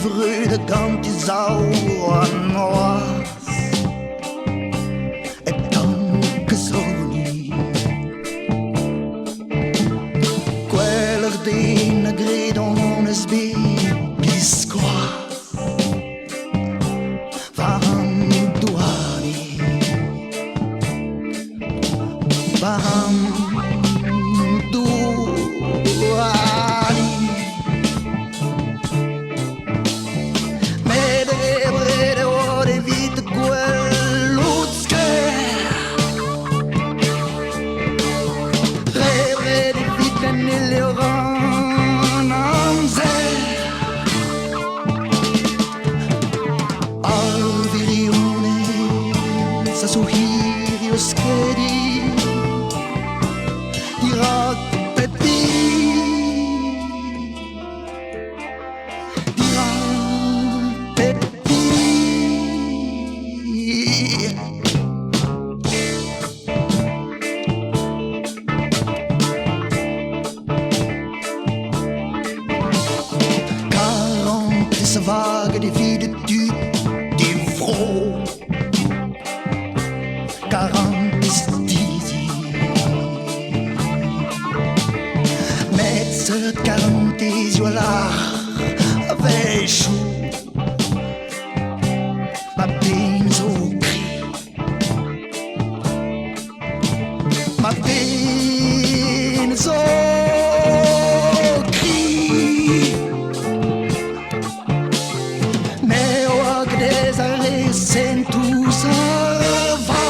vrede cantisauranoas e tanke soli queller dine gredones bisquas van duani van duani medre ore vite quell'uzke rebre di vite nelle oranze al virione sa suhirio schedi dirà vague des vies de tu des vros 40 stizi mezzo 40 là avec chou ma peine au cri ma peine au sento salva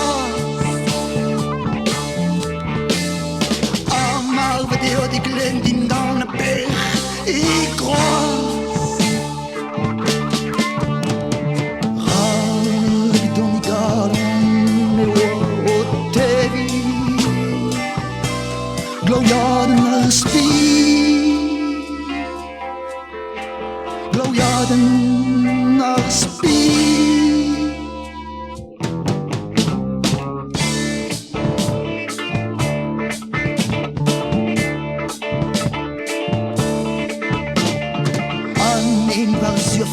amar vedeo di glendin dans la paix et croise rapido mi garon e otevi gloriaden spi gloriaden spi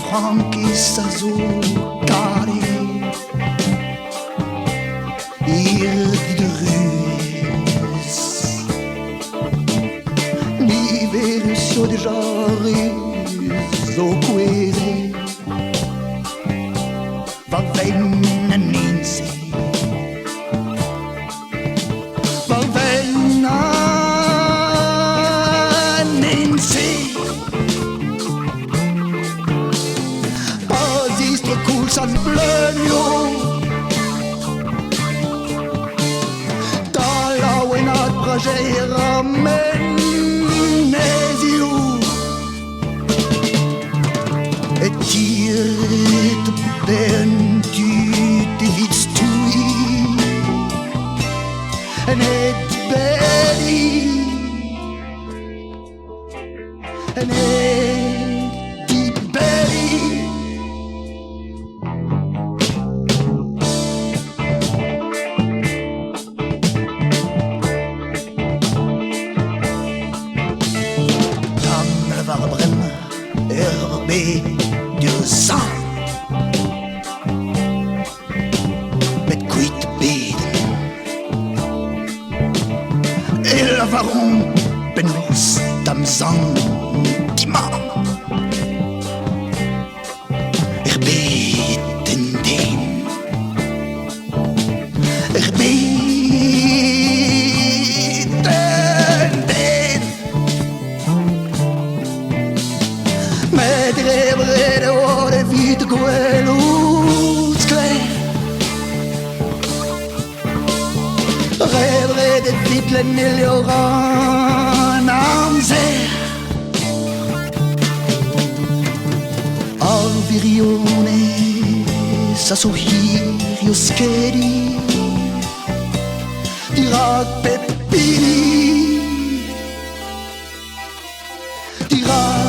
Franchi Sazucari Ir de Rues Niverio de Jaris O Quere Va venna Ninsi Va venna Ninsi San Plenio Dalla wenat pragera Mennesio Et tiret ben tu te vits tui En et belli En et belli de sang met quit beden et la varon penos tam sang dimam beten den Medre ore vite quell'uzke rebre de vite nelle oranze al virione sa sohirio schedi dirà Peppini dirà